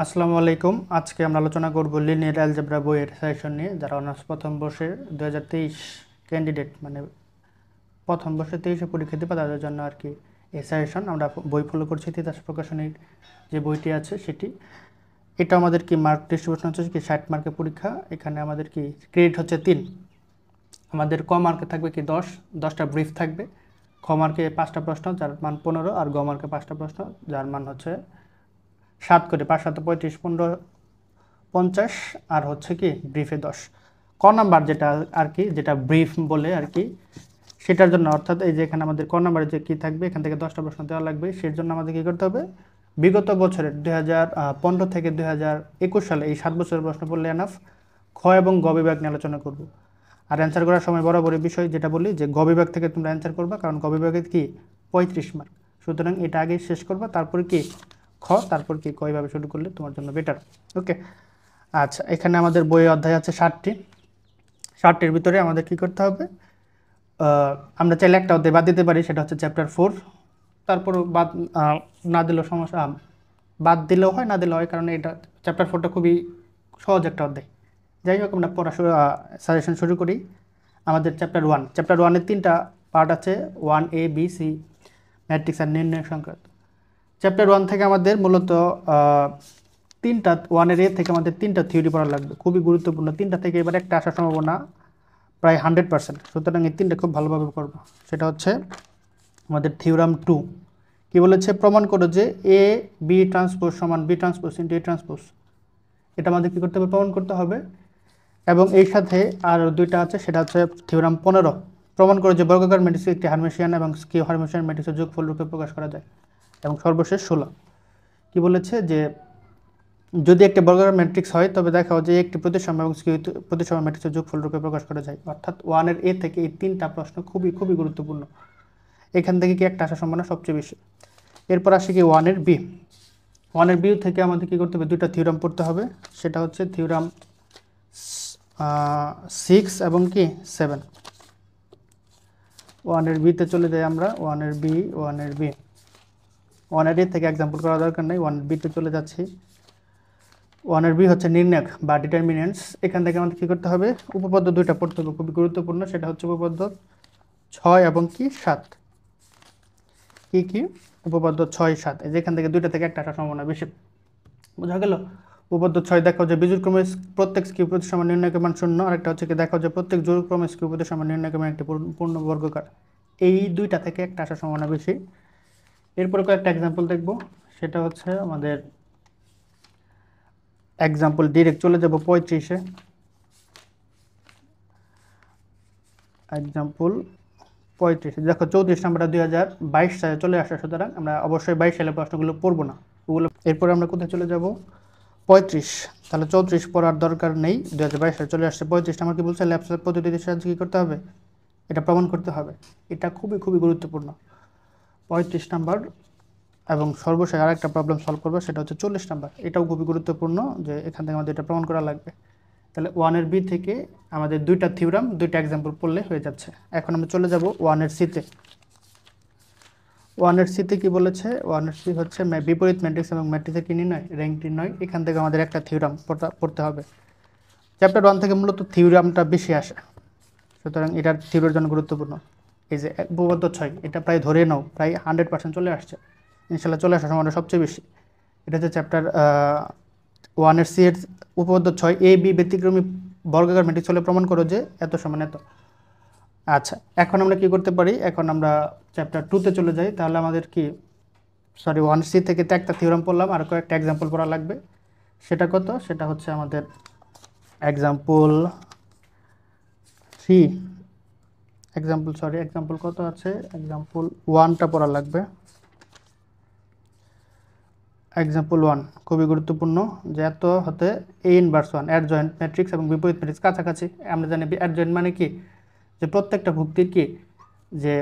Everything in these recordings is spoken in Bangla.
আসসালামু আলাইকুম। আজকে আমরা আলোচনা করব লিনিয়ার অ্যালজেব্রা বইয়ের সাজেশন নিয়ে। যারা অনার্স প্রথম বর্ষের 2023 ক্যান্ডিডেট, মানে প্রথম বর্ষে 23-এ পরীক্ষা দিবে তাদের জন্য আর কি এই সাজেশন। আমরা বই ফলো করছি তিতাস প্রকাশনীর যে বইটি আছে সেটি। এটা আমাদের কি মার্ক ডিস্ট্রিবিউশন হচ্ছে কি 60 মার্কের পরীক্ষা। এখানে আমাদের কি ক্রেডিট হচ্ছে 3। আমাদের ক মার্কে থাকবে কি 10টা ব্রিফ থাকবে। খ মার্কে 5টা প্রশ্ন যার মান 15, আর গ মার্কে 5টা প্রশ্ন যার মান হচ্ছে 7 করে, 5 7 35 15 50, আর হচ্ছে কি ব্রিফে 10। ক নাম্বার যেটা আর কি, যেটা ব্রিফ বলে আর কি, সেটার জন্য অর্থাৎ এই যে এখানে আমাদের ক নাম্বারে যে কি থাকবে, এখান থেকে 10টা প্রশ্ন দেওয়া লাগবে। সেই জন্য আমাদের কি করতে হবে, বিগত বছরের 2015 থেকে 2021 সালে এই 7 বছরের প্রশ্ন পড়লে এনাফ। খ এবং গ বিভাগ নিয়ে আলোচনা করব। আর অ্যান্সার করার সময় বরাবরই বিষয় যেটা বলি যে গ বিভাগ থেকে তোমরা অ্যান্সার করবা, কারণ গ বিভাগে কি 35 মার্ক। সুতরাং এটা আগে শেষ করবা, তারপরে কি খ, তারপর কি ক, এইভাবে শুরু করলে তোমার জন্য বেটার। ওকে। আচ্ছা, এখানে আমাদের বইয়ে অধ্যায় আছে 60টি। 60টির ভিতরে আমাদের কি করতে হবে, আমরা চাইলে একটা অধ্যায় বাদ দিতে পারি, সেটা হচ্ছে চ্যাপ্টার 4। তারপর বাদ না দিলেও সমস্যা, বাদ দিলেও হয় না দিলেও হয়, কারণ এটা চ্যাপ্টার 4টা খুবই সহজ একটা অধ্যায়। যাই হোক, আমরা পড়াশোনা সাজেশন শুরু করি। আমাদের চ্যাপ্টার 1 এর 3টা পার্ট আছে, 1A, B, C, ম্যাট্রিক্স আর নির্ণয় সংক্রান্ত। চ্যাপ্টার 1 থেকে আমাদের মূলত তিনটা, 1-এর থেকে আমাদের 3টা থিওরি পড়া লাগবে, খুবই গুরুত্বপূর্ণ। 3টা থেকে এবার একটা আসার সম্ভাবনা প্রায় 100%। সুতরাং এই 3টা খুব ভালোভাবে করবো। সেটা হচ্ছে আমাদের থিওরাম 2। কি বলেছে, প্রমাণ করো যে A, B ট্রান্সপোজ সমান B ট্রান্সপোজ × A ট্রান্সপোজ। এটা আমাদের কী করতে হবে, প্রমাণ করতে হবে। এবং এই সাথে আর দুইটা আছে, সেটা হচ্ছে থিওরাম 15। প্রমাণ করে যে বর্গাকার ম্যাট্রিক্স একটি হার্মিশিয়ান এবং স্কিউ হার্মিশিয়ান ম্যাট্রিক্সের যোগফল রূপে প্রকাশ করা যায়। এবং সর্বশেষ 16 কি বলেছে, যে যদি একটি বর্গাকার ম্যাট্রিক্স হয় তবে দেখাও যে একটি প্রতিসম এবং স্কিউ প্রতিসম ম্যাট্রিক্সের যোগফল রূপে প্রকাশ করা যায়। অর্থাৎ 1-এর A থেকে এই 3টা প্রশ্ন খুবই খুবই গুরুত্বপূর্ণ। এখান থেকে কি একটা আসার সম্ভাবনা সবচেয়ে বেশি। এরপর আসে কি 1-এর B। 1-এর বি থেকে আমাদের কী করতে হবে, দুইটা থিওরাম পড়তে হবে। সেটা হচ্ছে থিওরাম 6 এবং কি 7। 1-এর বিতে চলে যাই আমরা। 1-এর বি 1-এর এ থেকে এক্সাম্পল করা দরকার নেই, 1-এর বিতে চলে যাচ্ছি। 1-এর বি হচ্ছে নির্ণায়ক বা ডিটারমিনেন্টস। এখান থেকে আমাদের কী করতে হবে, উপপাদ্য দুইটা পড়তে হবে, খুবই গুরুত্বপূর্ণ। সেটা হচ্ছে উপপাদ্য 6 এবং কি 7। কি উপপাদ্য 6 7, যেখান থেকে দুইটা থেকে একটা আসার সম্ভাবনা বেশি। বোঝা গেল। উপপাদ্য 6 দেখো যে বিজোড়ক্রমে প্রত্যেক স্কিউ প্রতিসম নির্ণায়কের মান 0। আরেকটা হচ্ছে কি দেখো যে প্রত্যেক জোড়ক্রমে স্কিউ প্রতিসম নির্ণায়কের মান একটি পূর্ণ বর্গকার। এই দুইটা থেকে একটা আসার সম্ভাবনা বেশি। এরপরে কয়েকটা এক্সাম্পল দেখব। সেটা হচ্ছে আমাদের এক্সাম্পল ডিরেক্ট চলে যাব 35-এ। এক্সাম্পল 35 দেখো, 34 নাম্বারটা 2022 সালে চলে আসে। সুতরাং আমরা অবশ্যই 22 সালের প্রশ্নগুলো পড়বো না, ওগুলো। এরপরে আমরা কোথায় চলে যাব, 35। তাহলে 34 পড়ার দরকার নেই, 2022 সালে চলে আসছে। 35 নাম্বার কি বলছে, ল্যাপ্লাস পদ্ধতির সাহায্যে কী করতে হবে, এটা প্রমাণ করতে হবে। এটা খুবই খুবই গুরুত্বপূর্ণ 35 নাম্বার। এবং সর্বশেষ আরেকটা প্রবলেম সলভ করবো, সেটা হচ্ছে 40 নাম্বার। এটাও খুবই গুরুত্বপূর্ণ, যে এখান থেকে আমাদের এটা প্রমাণ করা লাগবে। তাহলে 1-এর বি থেকে আমাদের দুইটা থিওরাম, দুইটা এক্সাম্পল পড়লে হয়ে যাচ্ছে। এখন আমরা চলে যাব 1-এর সিতে। 1-এর সিতে কি বলেছে, 1-এর সি হচ্ছে বিপরীত ম্যাট্রিক্স এবং ম্যাট্রিক্সের কি নির্ণয়, র্যাঙ্ক নির্ণয়। এখান থেকে আমাদের একটা থিওরাম পড়তে হবে। চ্যাপ্টার 1 থেকে মূলত থিওরামটা বেশি আসে, সুতরাং এটার থিওরির জন্য গুরুত্বপূর্ণ। এই যে উপপাদ্য 6, এটা প্রায় ধরে নাও প্রায় 100% চলে আসছে, ইনশাল্লাহ চলে আসার সম্ভাবনা সবচেয়ে বেশি। এটা হচ্ছে চ্যাপ্টার 1-এর সি এর উপপাদ্য 6। এ বি ব্যতিক্রমী বর্গাকার ম্যাট্রিক্স হলে প্রমাণ করো যে এত সমান এত। আচ্ছা, এখন আমরা কি করতে পারি, এখন আমরা চ্যাপ্টার 2-তে চলে যাই। তাহলে আমাদের কি, 1C থেকে তো একটা থিওরাম পড়লাম, আর কয়েকটা এক্সাম্পল পড়া লাগবে। সেটা কত, সেটা হচ্ছে আমাদের এক্সাম্পল 3। এক্সাম্পল কত আছে, এক্সাম্পল 1টা পড়া লাগবে। এক্সাম্পল 1 খুবই গুরুত্বপূর্ণ, যে এত হতে A ইনভার্স 1 অ্যাডজয়েন্ট ম্যাট্রিক্স এবং বিপরীত ম্যাট্রিক্স কাছাকাছি। আমরা জানি অ্যাডজয়েন্ট মানে কি, যে প্রত্যেকটা ভুক্তির কি, যে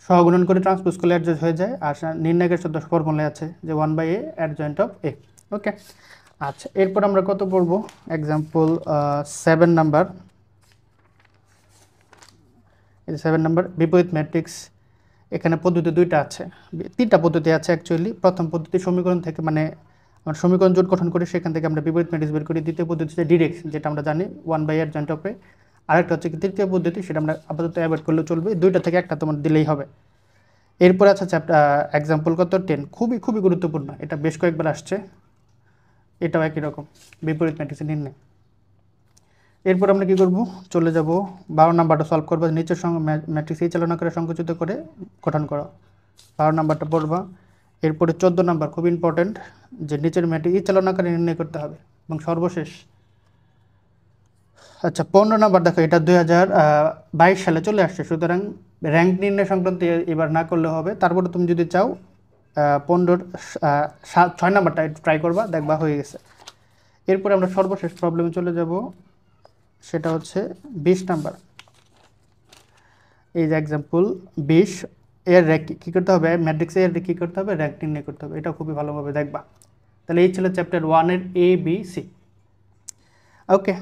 সহগুণন করে ট্রান্সপোজ করলে অ্যাডজয়েন্ট হয়ে যায়। আর নির্ণায়কের সাথে ফর্মুলায় আছে যে 1/A অ্যাডজয়েন্ট অফ A। ওকে। আচ্ছা, এরপর আমরা কত পড়ব, এক্সাম্পল 7 নাম্বার। 7 নাম্বার বিপরীত ম্যাট্রিক্স। এখানে পদ্ধতি দুইটা আছে, 3টা পদ্ধতি আছে অ্যাকচুয়ালি। প্রথম পদ্ধতি সমীকরণ থেকে, মানে আমরা সমীকরণ জোট গঠন করি, সেখান থেকে আমরা বিপরীত ম্যাট্রিক্স বের করি। দ্বিতীয় পদ্ধতি হচ্ছে ডিরেক্ট, যেটা আমরা জানি 1/r জয়েন্ট অফে। আরেকটা হচ্ছে কি তৃতীয় পদ্ধতি, সেটা আমরা আপাতত অ্যাভয়েড করলেও চলবে, দুইটা থেকে একটা তোমার দিলেই হবে। এরপর আছে চ্যাপ্টার এক্সাম্পল কত 10, খুবই খুবই গুরুত্বপূর্ণ, এটা বেশ কয়েকবার আসছে, এটাও একই রকম বিপরীত ম্যাট্রিক্সের নির্ণয়। এরপর আমরা কী করব, চলে যাব 12 নাম্বারটা সলভ করবো। নিচের সঙ্গে ম্যাট্রিক্স এই চালনা করে সংকুচিত করে গঠন করা, 12 নাম্বারটা পড়বা। এরপরে 14 নাম্বার খুব ইম্পর্টেন্ট, যে নিচের ম্যাট্রিক্স এই চালনা করে নির্ণয় করতে হবে। এবং সর্বশেষ আচ্ছা 15 নাম্বার দেখো, এটা 2022 সালে চলে আসছে, সুতরাং র্যাঙ্ক নির্ণয় সংক্রান্ত এবার না করলে হবে। তারপরে তুমি যদি চাও 6 নাম্বারটা একটু ট্রাই করবা, দেখবা হয়ে গেছে। এরপরে আমরা সর্বশেষ প্রবলেমে চলে যাব, সেটা হচ্ছে 20 নাম্বার। এই যে এক্সাম্পল 20 এর র্যাঙ্ক কী করতে হবে, ম্যাট্রিক্সে এর কী করতে হবে, র্যাঙ্ক নির্ণয় করতে হবে। এটা খুবই ভালোভাবে দেখবা। তাহলে এই ছিল চ্যাপ্টার 1 এর ABC। ওকে,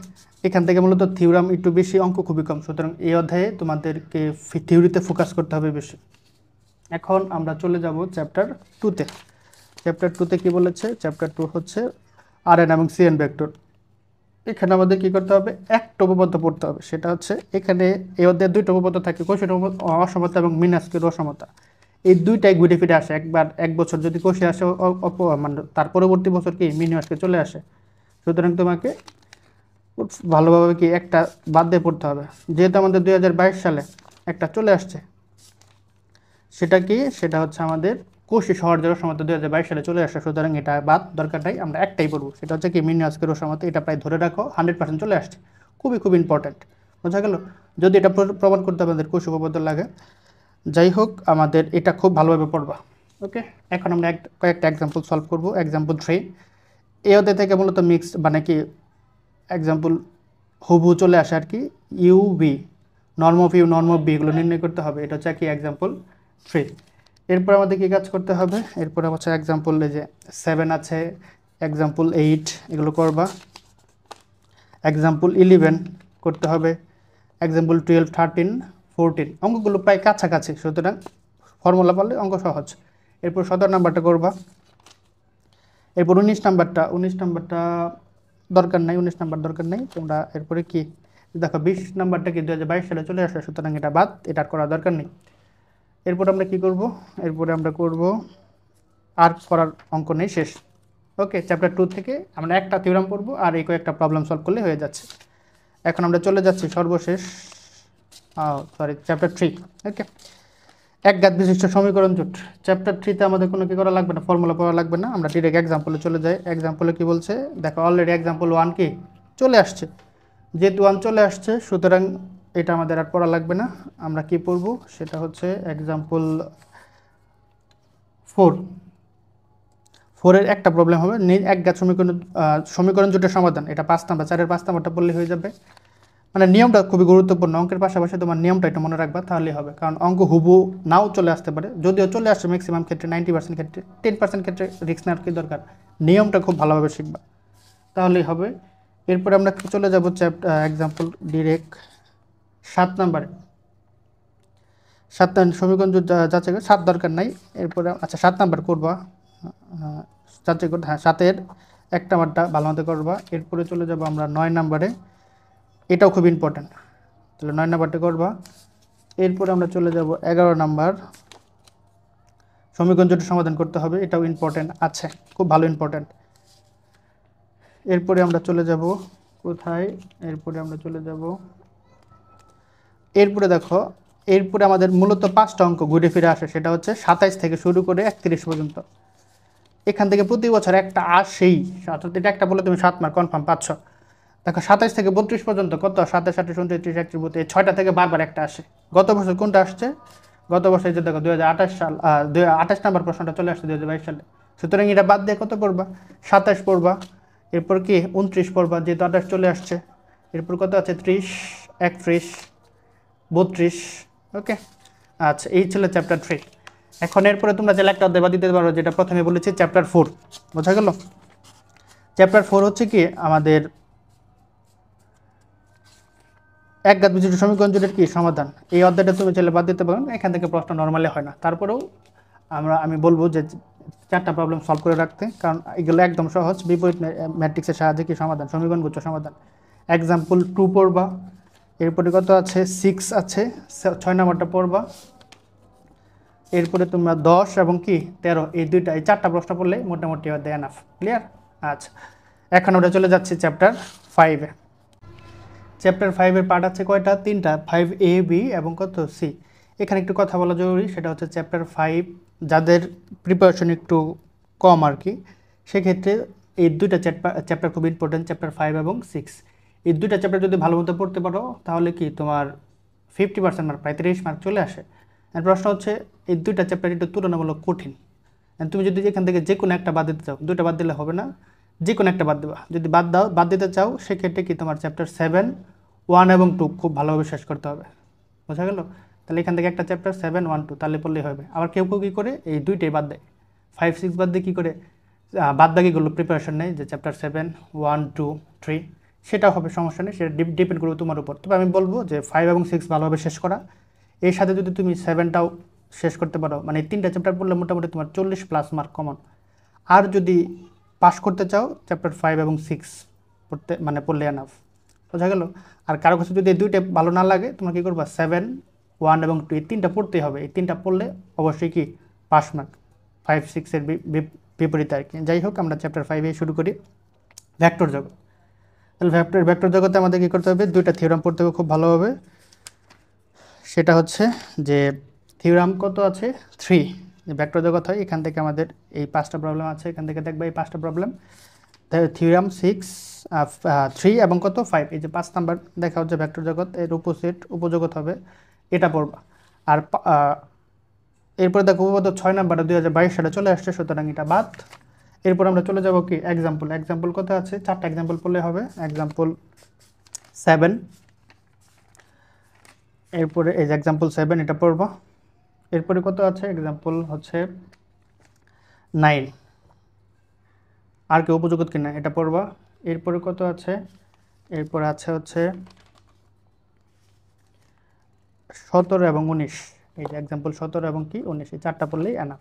এখান থেকে মূলত থিওরাম একটু বেশি, অঙ্ক খুবই কম, সুতরাং এই অধ্যায়ে তোমাদেরকে থিওরিতে ফোকাস করতে হবে বেশি। এখন আমরা চলে যাব চ্যাপ্টার 2-তে। চ্যাপ্টার 2-তে কী বলেছে, চ্যাপ্টার 2 হচ্ছে RN এবং CN ভেক্টর। এখানে আমাদের কী করতে হবে, একটা উপপাদ্য পড়তে হবে, সেটা হচ্ছে এখানে এই অধ্যায়ে দুইটা উপপাদ্য থাকে, কোষের অসমতা এবং মিনাস্কের অসমতা। এই দুইটাই ঘুরে ফিরে আসে, একবার এক বছর যদি কোষে আসে মানে তার পরবর্তী বছর কি মিনিমাসকে চলে আসে। সুতরাং তোমাকে ভালোভাবে কি একটা বাদ দিয়ে পড়তে হবে। যেহেতু আমাদের 2022 সালে একটা চলে আসছে, সেটা কি, সেটা হচ্ছে আমাদের কোষী সহজাত অসমতা 2022 সালে চলে আসে, সুতরাং এটা বাদ দরকার নাই, আমরা একটাই পড়বো, সেটা হচ্ছে কি মিনিমাসকের অসমতা। এটা প্রায় ধরে রাখো 100% চলে আসছে, খুবই খুব ইম্পর্ট্যান্ট, বোঝা গেল। যদি এটা প্রমাণ করতে আমাদের কোষ উপপাদ্য লাগে, যাই হোক আমাদের এটা খুব ভালোভাবে পড়বা। ওকে, এখন আমরা কয়েকটা এক্সাম্পল সলভ করবো। এক্সাম্পল 3, এই অধ্যায় থেকে মূলত মিক্স মানে কি এক্সাম্পল হুবহু চলে আসে আর কি, U V, norm of U, norm of V, এগুলো নির্ণয় করতে হবে। এটা হচ্ছে কি এক্সাম্পল 3। এরপর আমাদের কী কাজ করতে হবে, এরপরে হচ্ছে এক্সাম্পল এই যে 7 আছে, এক্সাম্পল 8 এগুলো করবা, এক্সাম্পল 11 করতে হবে, এক্সাম্পল 12, 13, 14, অঙ্কগুলো প্রায় কাছাকাছি, সুতরাং ফর্মুলা পারলে অঙ্ক সহজ। এরপর 17 নাম্বারটা করবা। এরপর 19 নাম্বারটা দরকার নাই, 19 নাম্বার দরকার নেই তোমরা। এরপরে কি দেখো 20 নাম্বারটা কি 2022 সালে চলে আসে, সুতরাং এটা বাদ, এটা করার দরকার নেই। এরপর আমরা কি করব, এরপরে আমরা করব আর করার অঙ্ক নেই, শেষ। ওকে, চ্যাপ্টার 2 থেকে আমরা একটা থিওরাম পড়বো আর এই কয়েকটা প্রবলেম সলভ করলে হয়ে যাচ্ছে। এখন আমরা চলে যাচ্ছি সর্বশেষ, চ্যাপ্টার 3। ওকে, এক ঘাত বিশিষ্ট সমীকরণ জোট। চ্যাপ্টার 3-তে আমাদের কোনো কি করা লাগবে না, ফর্মুলা পড়া লাগবে না, আমরা ডিরেক্ট এক্সাম্পলে চলে যাই। এক্সাম্পলে কি বলছে দেখো, অলরেডি এক্সাম্পল 1 কি চলে আসছে, যেহেতু 1 চলে আসছে সুতরাং এটা আমাদের আর পড়া লাগবে না। আমরা কি পড়ব, সেটা হচ্ছে এক্সাম্পল 4 এর একটা প্রবলেম হবে, এক ঘাত সমীকরণ জোটের সমাধান। এটা 5 নাম্বার, 4-এর 5 নাম্বারটা পড়লে হয়ে যাবে। মানে নিয়মটা খুবই গুরুত্বপূর্ণ, অঙ্কের পাশাপাশি তোমার নিয়মটা একটু মনে রাখবা, তাহলেই হবে। কারণ অঙ্ক হুবু নাও চলে আসতে পারে, যদিও চলে আসছে ম্যাক্সিমাম ক্ষেত্রে, 90% ক্ষেত্রে, 10% ক্ষেত্রে রিস্ক নেওয়ার কি দরকার, নিয়মটা খুব ভালোভাবে শিখবা, তাহলেই হবে। এরপরে আমরা চলে যাব এক্সাম্পল ডিরেক্ট 7 নাম্বারে। 7 সমীকরণ যাচাই করে, 7 দরকার নাই। এরপরে আচ্ছা 7 নাম্বার করবা, যাচাই করতে, হ্যাঁ 7-এর 1 নাম্বারটা ভালো মতো করবা। এরপরে চলে যাব আমরা 9 নাম্বারে, এটাও খুব ইম্পর্ট্যান্ট, তাহলে 9 নাম্বারটা করবা। এরপরে আমরা চলে যাব 11 নাম্বার, সমীকরণ জোটের সমাধান করতে হবে, এটাও ইম্পর্ট্যান্ট আছে, খুব ভালো ইম্পর্ট্যান্ট। এরপরে আমরা চলে যাব কোথায়, এরপরে আমরা চলে যাব, এরপরে দেখো, এরপরে আমাদের মূলত 5টা অঙ্ক ঘুরে ফিরে আসে, সেটা হচ্ছে 27 থেকে শুরু করে 31 পর্যন্ত। এখান থেকে প্রতি বছর একটা আসেই, অর্থাৎ এটা একটা বলে তুমি 7 মার্ক কনফার্ম পাচ্ছ। দেখো 27 থেকে 32 পর্যন্ত কত, 27, 28, 29, 30, 31, 32, এই 6টা থেকে বারবার একটা আসে। গত বছর কোনটা আসছে, গত বছর যে দেখো 2028 সাল, 28 নাম্বার প্রশ্নটা চলে আসছে 2022 সালে, সুতরাং এটা বাদ দিয়ে কত পড়বা, 27 পড়বা। এরপর কি 29 পড়বা, যেহেতু 28 চলে আসছে। এরপর কত আছে, 30, 31, 32। ওকে, আচ্ছা এই ছিল চ্যাপ্টার 3। এখন এরপরে তোমরা চাইলে একটা অধ্যায় বাদ দিতে পারো, যেটা প্রথমে বলেছি চ্যাপ্টার 4, বোঝা গেল। চ্যাপ্টার 4 হচ্ছে কি আমাদের এক ঘাত বিশিষ্ট সমীকরণ জোটের কি সমাধান। এই অধ্যায়টা তুমি চাইলে বাদ দিতে পারো, এখান থেকে প্রশ্ন নর্মালি হয় না, তারপরেও আমি বলবো যে চারটা প্রবলেম সলভ করে রাখতে, কারণ এগুলো একদম সহজ। বিপরীত ম্যাট্রিক্সের সাহায্যে কি সমাধান, সমীকরণ গুচ্ছ সমাধান। এক্সাম্পল 2 পড়বা, এরপরে কত আছে 6 আছে, 6 নাম্বারটা পড়বা। এরপরে তোমরা 10 এবং কি 13, এই চারটা প্রশ্ন পড়লে মোটামুটি দেয় এনাফ। ক্লিয়ার? আচ্ছা, এখন আমরা চলে যাচ্ছি চ্যাপ্টার 5-এ। চ্যাপ্টার 5-এর পার্ট আছে কয়টা? 3টা, 5A, B এবং কত C। এখানে একটু কথা বলা জরুরি, সেটা হচ্ছে চ্যাপ্টার 5 যাদের প্রিপারেশন একটু কম আর কি, সেক্ষেত্রে এই দুইটা চ্যাপ্টার খুব ইম্পর্টেন্ট, চ্যাপ্টার 5 এবং 6। এই দুইটা চ্যাপ্টার যদি ভালো মতো পড়তে পারো তাহলে কি তোমার 50% মার্ক, প্রায় 30 মার্ক চলে আসে। আর প্রশ্ন হচ্ছে এই দুইটা চ্যাপ্টার একটু তুলনামূলক কঠিন। তুমি যদি এখান থেকে যে কোনো একটা বাদ দিতে চাও, দুইটা বাদ দিলে হবে না, যে কোনো একটা বাদ দেবা। যদি বাদ দিতে চাও সেক্ষেত্রে কি তোমার চ্যাপ্টার 7, 1 এবং 2 খুব ভালোভাবে শেষ করতে হবে। বোঝা গেল? তাহলে এখান থেকে একটা চ্যাপ্টার 7, 1, 2 তাহলে পড়লেই হবে। আবার কেউ কেউ কী করে এই দুইটাই বাদ দেয়, 5, 6 বাদ দিয়ে কী করে বাদ বাকিগুলো প্রিপারেশন নেই, যে চ্যাপ্টার 7, 1, 2, 3 সেটাও হবে, সমস্যা নেই, সেটা ডিপেন্ড করবে তোমার উপর। তবে আমি বলবো যে 5 এবং 6 ভালোভাবে শেষ করা, এর সাথে যদি তুমি 7টাও শেষ করতে পারো, মানে এই 3টা চ্যাপ্টার পড়লে মোটামুটি তোমার 40+ মার্ক কমন। আর যদি পাস করতে চাও চ্যাপ্টার 5 এবং 6 পড়লে এনাফ। বোঝা গেল? আর কারো কাছে যদি এই দুইটা ভালো না লাগে, তোমরা কী করবা, 7, 1 এবং 2 এই 3টা পড়তেই হবে। এই 3টা পড়লে অবশ্যই কি পাস মার্ক, 5, 6-এর বিপরীতে আর কি। যাই হোক, আমরা চ্যাপ্টার 5 শুরু করি, ভেক্টর জগৎ। তাহলে ভেক্টর জগতে আমাদের কী করতে হবে, দুইটা থিওরাম পড়তে হবে খুব ভালোভাবে। সেটা হচ্ছে যে থিওরাম কত আছে, 3। যে ভেক্টর জগৎ হয়, এখান থেকে আমাদের এই 5টা প্রবলেম আছে, এখান থেকে দেখবে এই 5টা প্রবলেম। থিওরাম 6, 3 এবং কত 5, এই যে 5 নাম্বার দেখা হচ্ছে ভেক্টর জগৎ, এর উপজগৎ হবে, এটা পড়বা। আর এরপরে দেখো উপপাদ্য 6 নাম্বারটা 2022 সালে চলে আসছে, সুতরাং এটা বাদ। এরপর আমরা চলে যাব কি এক্সাম্পল কত আছে, 4টা এক্সাম্পল পড়লে হবে। এক্সাম্পল 7, এরপরে এই যে এক্সাম্পল 7 এটা পড়বা। এরপরে কত আছে, এক্সাম্পল হচ্ছে 9, আর কি উপযুক্ত কিনা এটা পড়বা। এরপরে কত আছে, এরপরে আছে হচ্ছে 17 এবং 19, এই যে এক্সাম্পল 17 এবং কি 19, এই 4টা পড়লেই এনাফ।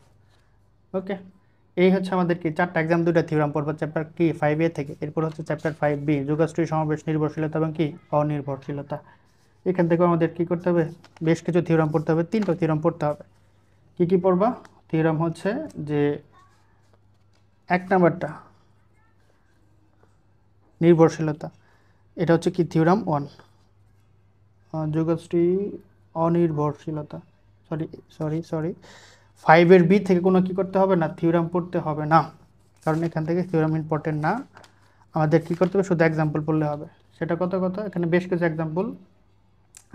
ওকে, এই হচ্ছে আমাদের কি 4টা এক্সাম, 2টা থিওরাম পড়বো চ্যাপ্টার কি 5A থেকে। এরপর হচ্ছে চ্যাপ্টার 5B, যোগাশ্রী, সমাবেশ, নির্ভরশীলতা এবং কি অনির্ভরশীলতা। এখান থেকে আমাদের কি করতে হবে, বেশ কিছু থিওরাম পড়তে হবে, 3টা থিওরাম পড়তে হবে। কি কি পড়বা? থিওরাম হচ্ছে যে 1 নাম্বারটা নির্ভরশীলতা, এটা হচ্ছে কি থিওরাম 1, যোগশ্রী অনির্ভরশীলতা। সরি 5-এর বি থেকে কোনো কি করতে হবে না, থিওরাম পড়তে হবে না, কারণ এখান থেকে থিওরাম ইম্পর্টেন্ট না। আমাদের কি করতে হবে, শুধু এক্সাম্পল পড়লে হবে। সেটা কত, এখানে বেশ কিছু এক্সাম্পল,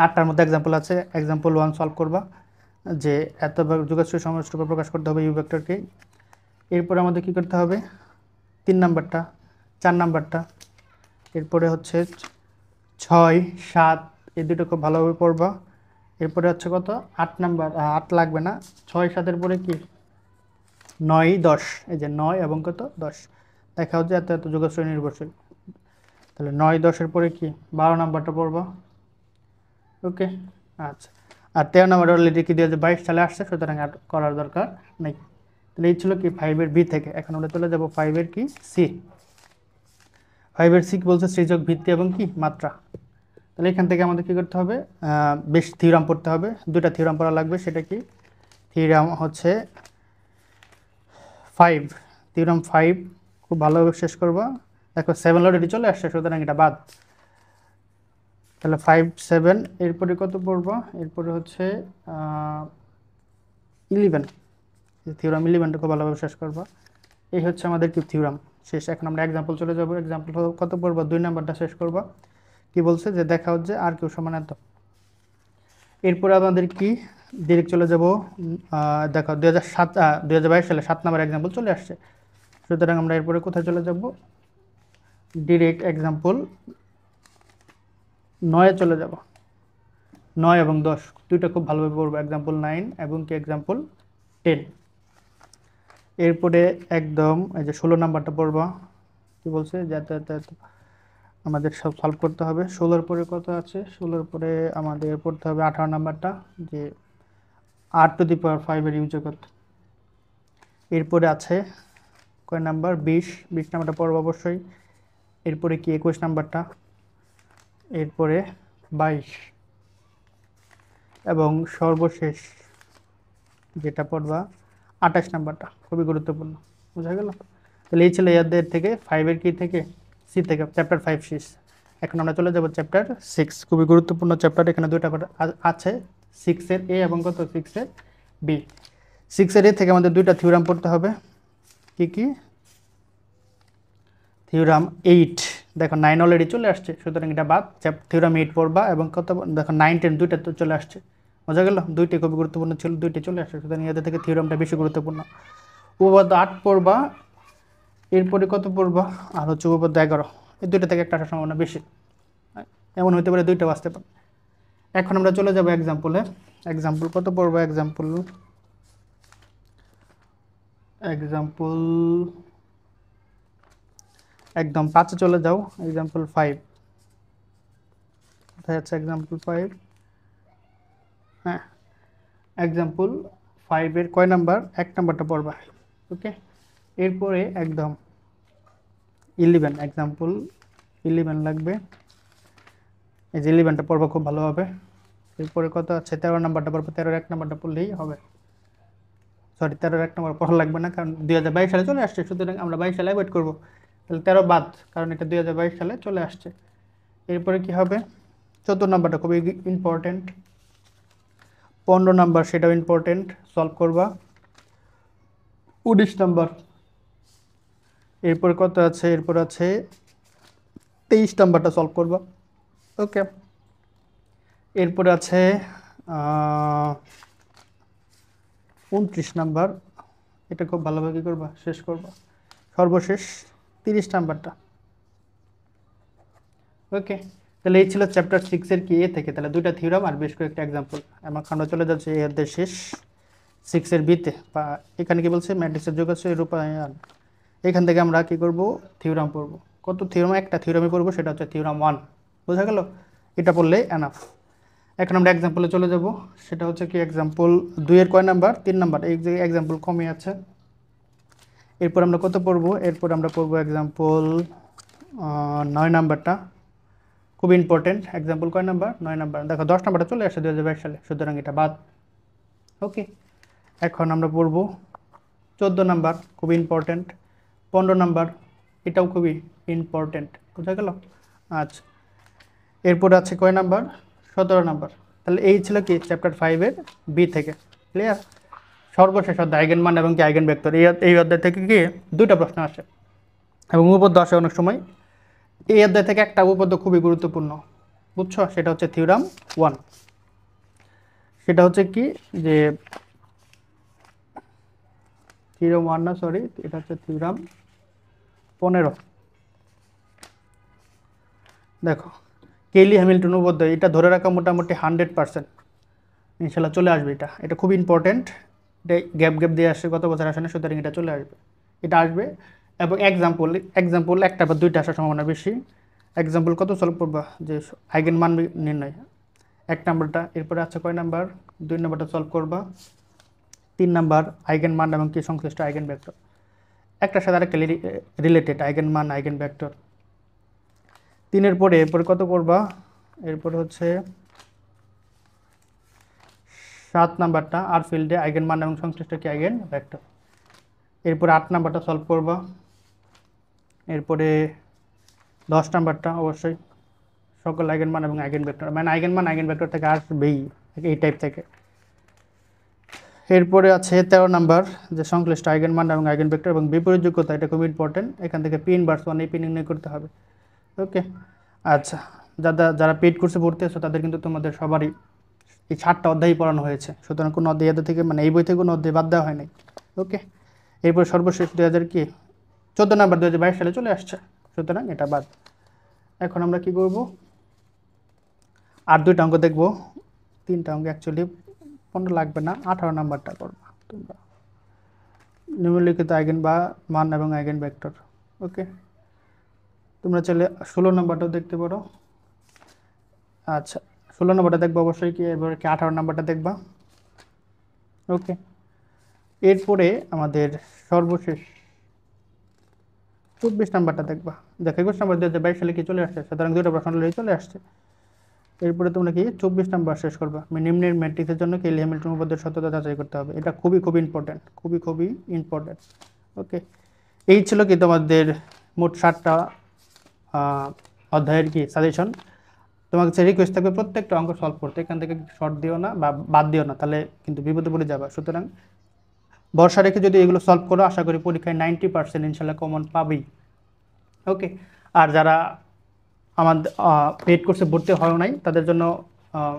8টার মধ্যে এক্সাম্পল আছে। এক্সাম্পল 1 সলভ করবা, যে এত যোগাশ্রী সমষ্টিরূপে প্রকাশ করতে হবে ইউ ভেক্টরকে। এরপরে আমাদের কি করতে হবে, 3 নাম্বারটা, 4 নাম্বারটা, এরপরে হচ্ছে 6, 7, এই দুটো খুব ভালোভাবে পড়বা। এরপরে হচ্ছে কত, 8 নাম্বার, 8 লাগবে না, 6, 7-এর পরে কি 9, 10, এই যে 9 এবং কত 10 দেখা হচ্ছে এত যোগাশ্রয় নির্ভরশীল। তাহলে 9, 10-এর পরে কি 12 নাম্বারটা পড়বা। ওকে, আচ্ছা। আর 13 নাম্বার অলরেডি কি 2022 সালে আসছে, সুতরাং আর করার দরকার নেই। তাহলে এই ছিল কি 5-এর বি থেকে। এখন আমরা চলে যাব 5-এর কি সি। 5-এর সি বলছে সৃজক, ভিত্তি এবং কি মাত্রা। তাহলে এখান থেকে আমাদের কী করতে হবে, বেশ থিওরাম পড়তে হবে, 2টা থিওরাম পড়া লাগবে। সেটা কি, থিওরাম হচ্ছে 5, থিওরাম 5 খুব ভালোভাবে শেষ করবা। দেখো 7 অলরেডি চলে আসছে, সুতরাং এটা বাদ। তাহলে 5, 7, এরপরে কত পড়বা, এরপরে হচ্ছে 11, থিওরাম 11টা খুব ভালোভাবে শেষ করবা। এই হচ্ছে আমাদের কি থিওরাম শেষ। এখন আমরা এক্সাম্পল চলে যাব। এক্সাম্পল কত পড়বা, 2 নাম্বারটা শেষ করবা। কি বলছে, যে দেখা হচ্ছে আর কেউ সমান এত। এরপরে আমাদের কি ডিরেক্ট চলে যাব, দেখো 2022 সালে 7 নাম্বার এক্সাম্পল চলে আসছে, সুতরাং আমরা এরপরে কোথায় চলে যাব, ডিরেক্ট এক্সাম্পল 9-এ চলে যাব। 9 এবং 10 দুইটা খুব ভালোভাবে পড়বো, এক্সাম্পল 9 এবং কি এক্সাম্পল 10। এরপরে একদম এই যে 16 নাম্বারটা পড়বা। কি বলছে, যাতে আমাদের সব সলভ করতে হবে। 16-এর পরে কত আছে, 16-এর পরে আমাদের পড়তে হবে 18 নাম্বারটা, যে r টু দি পাওয়ার 5-এর ইউ জগৎ। এরপরে আছে কয় নাম্বার 20 নাম্বারটা পড়ব অবশ্যই। এরপরে কি 21 নাম্বারটা, এরপরে 22 এবং সর্বশেষ যেটা পড়বা 28 নাম্বারটা, খুবই গুরুত্বপূর্ণ। বুঝা গেল? তাহলে এই ছিল ইয়াদের থেকে 5-এর কি থেকে সি থেকে চ্যাপ্টার 5 শেষ। এখন আমরা চলে যাব চ্যাপ্টার 6, খুবই গুরুত্বপূর্ণ চ্যাপ্টার। এখানে দুইটা করে আছে, 6-এর এ এবং কত 6-এর বি। 6-এর এ থেকে আমাদের দুইটা থিওরাম পড়তে হবে। কি কি? থিওরাম 8, দেখো 9 অলরেডি চলে আসছে, সুতরাং এটা বাদ। থিওরাম 8 পড়বা এবং কত দেখো 9, 10 দুইটা তো চলে আসছে। বোঝা গেল? দুইটাই খুবই গুরুত্বপূর্ণ ছিল, দুইটাই চলে আসছে, সুতরাং এদের থেকে থিওরামটা বেশি গুরুত্বপূর্ণ। উপপাদ্য 8 পড়বা, এরপরে কত পড়বা আর হচ্ছে উপপাদ্য 11। এই দুইটা থেকে একটা আসার সম্ভাবনা বেশি, এমন হতে পারে দুইটা আসতে পারে। এখন আমরা চলে যাব এক্সাম্পলে। এক্সাম্পল কত পড়বা? এক্সাম্পল একদম 5-এ চলে যাও। এক্সাম্পল 5 কোথায় আছে? এক্সাম্পল 5, হ্যাঁ এক্সাম্পল 5-এর কয় নাম্বার? 1 নাম্বারটা পড়বা। ওকে, এরপরে একদম 11, এক্সাম্পল 11 লাগবে। এই যে 11টা পড়বা খুব ভালোভাবে। এরপরে কত আছে? 13 নাম্বারটা পড়বা। 13-এর 1 নাম্বারটা পড়লেই হবে। সরি, 13-এর 1 নাম্বার পড়া লাগবে না, কারণ 2022 সালে চলে আসছে, সুতরাং আমরা 22 সালে অ্যাভয়েড করবো। তাহলে 13 বাদ, কারণ এটা 2022 সালে চলে আসছে। এরপরে কি হবে? 14 নাম্বারটা খুবই ইম্পর্টেন্ট। 15 নাম্বার সেটাও ইম্পর্টেন্ট, সলভ করবা। 19 নাম্বার, এরপর কত আছে? এরপর আছে 23 নাম্বারটা সলভ করবা। ওকে, এরপরে আছে 29 নাম্বার, এটা খুব ভালোভাবে কি করবা? শেষ করবা। সর্বশেষ 30 নাম্বারটা। ওকে, তাহলে এই ছিল চ্যাপ্টার 6-এর কি এ থেকে। তাহলে দুইটা থিওরাম আর বেশ কয়েকটা এক্সাম্পল। এখন আমরা চলে যাচ্ছে এর শেষ 6-এর বিতে, বা এখানে কি বলছে? ম্যাট্রিক্সের যোগাযোগ রূপায়ণ। এখান থেকে আমরা কি করব? থিওরাম পড়ব। কত থিওরাম? একটা থিওরামই পড়ব, সেটা হচ্ছে থিওরাম 1। বোঝা গেল? এটা পড়লে এনাফ। এখন আমরা এক্সাম্পলে চলে যাব, সেটা হচ্ছে কি এক্সাম্পল 2-এর কয় নাম্বার? 3 নাম্বার। এই যে এক্সাম্পল কমই আছে। এরপর আমরা কত পড়ব? এরপর আমরা পড়ব এক্সাম্পল 9 নাম্বারটা, খুব ইম্পর্টেন্ট। এক্সাম্পল কয় নাম্বার? 9 নাম্বার। দেখো 10 নাম্বারটা চলে আসে 2022 সালে, সুতরাং এটা বাদ। ওকে, এখন আমরা পড়ব 14 নাম্বার, খুব ইম্পর্টেন্ট। 15 নাম্বার, এটাও খুবই ইম্পর্টেন্ট। বোঝা গেল? আচ্ছা, এরপর আছে কয় নাম্বার? 17 নাম্বার। তাহলে এই ছিল কি চ্যাপ্টার 5-এর বি থেকে। ক্লিয়ার? সর্বশেষ অধ্যায় আইগেন মান এবং কি আইগেন ভেক্টর। এই অধ্যায় থেকে কি দুইটা প্রশ্ন আসে এবং উপপাদ্য আসে অনেক সময়। এই অধ্যায় থেকে একটা উপপাদ্য খুবই গুরুত্বপূর্ণ, বুঝছো? সেটা হচ্ছে থিওরাম 1। সেটা হচ্ছে কি যে থিওরাম 1 না, সরি, এটা হচ্ছে থিওরাম 15। দেখো, কেলি হ্যামিল্টন উপপাদ্য, এটা ধরে রাখা মোটামুটি 100% ইনশাল্লাহ চলে আসবে। এটা খুব ইম্পর্টেন্ট। এটা গ্যাপ দিয়ে আসে, গত বছর আসে না, সুতরাং এটা চলে আসবে। এটা আসবে এবং এক্সাম্পল একটা বা দুইটা আসার সম্ভাবনা বেশি। এক্সাম্পল কত সলভ করবা? যে আইগেন মান নির্ণয়, 1 নাম্বারটা। এরপরে আছে কয় নাম্বার? 2 নাম্বারটা সলভ করবা। 3 নাম্বার আইগেন মান এবং কি সংশ্লিষ্ট আইগেন ভেক্টর, একটার সাথে আরেকটা রিলেটেড আইগেন মান আইগেন ভেক্টর। 3-এর পরে এরপরে কত করবা? এরপর হচ্ছে 7 নাম্বারটা আর ফিল্ডে আইগেন মান এবং সংশ্লিষ্ট কি আইগেন ভেক্টর। এরপরে 8 নাম্বারটা সলভ করবা। এরপরে 10 নাম্বারটা অবশ্যই সকল আইগেন মান এবং আইগেন ভেক্টর, মানে আইগেন মান আইগেন ভেক্টর থেকে আসবেই এই টাইপ থেকে। এরপরে আছে 13 নাম্বার, যে সংশ্লিষ্ট আইগেন মান এবং আইগেন ভেক্টর এবং বিপরীত যোগ্যতা। এটা খুব ইম্পর্টেন্ট, এখান থেকে পি ইনভার্স 1 এই পি নির্ণয় করতে হবে। ওকে, আচ্ছা, যারা পেড কোর্সে ভর্তি আছো তাদের কিন্তু তোমাদের সবারই এই 7টা অধ্যায়ই পড়ানো হয়েছে, সুতরাং কোনো অধ্যায় এদের থেকে, মানে এই বই থেকে কোনো অধ্যায় বাদ দেওয়া হয় নাই। ওকে, এরপর সর্বশেষ 14 নাম্বার 2022 সালে চলে আসছে, সুতরাং এটা বাদ। এখন আমরা কি করব? আর 2টা অঙ্ক দেখব। 3টা অঙ্ক অ্যাকচুয়ালি 15 লাগবে না, 18 নাম্বারটা করবা তোমরা, নিম্নলিখিত আইগেন বা মান এবং আইগেন ভেক্টর। ওকে, তোমরা চাইলে 16 নাম্বারটাও দেখতে পারো। আচ্ছা, 16 নাম্বারটা দেখবো অবশ্যই, কি এবার কি 18 নাম্বারটা দেখবা। ওকে, এরপরে আমাদের সর্বশেষ 24 নাম্বারটা দেখবা। দেখো 21 নাম্বার 2022 সালে কি চলে আসছে, সুতরাং দুটো প্রশ্ন অলরেডি চলে আসছে। এরপরে তোমরা কি 24 নাম্বার শেষ করবা। নিম্নের ম্যাট্রিক্সের জন্য কেলি হ্যামিল্টন উপপাদ্যের সত্যতা যাচাই করতে হবে। এটা খুবই খুবই ইম্পর্টেন্ট, খুবই খুবই ইম্পর্টেন্ট। ওকে, এই ছিল কি তোমাদের মোট 7টা অধ্যায়ের কি সাজেশন। তোমাকে যে রিকোয়েস্ট থাকবে প্রত্যেকটা অঙ্ক সলভ করতে, এখান থেকে শর্ট দিও না বা বাদ দিও না, তাহলে কিন্তু বিপদে পড়ে যাবা। সুতরাং ভরসা রেখে যদি এগুলো সলভ করো, আশা করি পরীক্ষায় 90% ইনশাল্লাহ কমন পাবেই। ওকে, আর যারা আমাদের পেড কোর্সে ভর্তি হয় নাই তাদের জন্য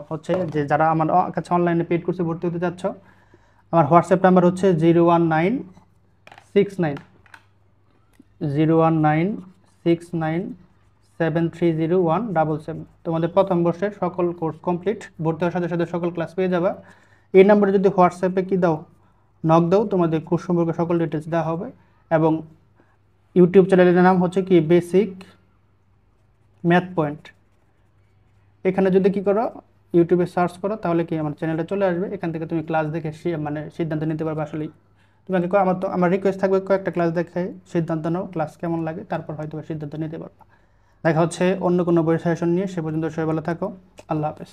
হচ্ছে যে যারা আমার কাছে অনলাইনে পেড কোর্সে ভর্তি হতে যাচ্ছ, আমার হোয়াটসঅ্যাপ নাম্বার হচ্ছে 01969 তোমাদের প্রথম বর্ষের সকল কোর্স কমপ্লিট, ভর্তি হওয়ার সাথে সাথে সকল ক্লাস পেয়ে যাবা। এই নাম্বারে যদি হোয়াটসঅ্যাপে কি দাও, নক দাও, তোমাদের কোর্স সম্পর্কে সকল ডিটেলস দেওয়া হবে। এবং ইউটিউব চ্যানেলের নাম হচ্ছে কি বেসিক ম্যাথ পয়েন্ট। এখানে যদি কি করো, ইউটিউবে সার্চ করো, তাহলে কি আমার চ্যানেলটা চলে আসবে। এখান থেকে তুমি ক্লাস দেখে মানে সিদ্ধান্ত নিতে পারবে। আসলে তোমাকে আমার রিকোয়েস্ট থাকবে কয়েকটা ক্লাস দেখে সিদ্ধান্ত নাও ক্লাস কেমন লাগে, তারপর হয়তো সিদ্ধান্ত নিতে পারবা। দেখা হচ্ছে অন্য কোনো বই সাজেশন নিয়ে। সে পর্যন্ত সবাই ভালো থাকো। আল্লাহ হাফেজ।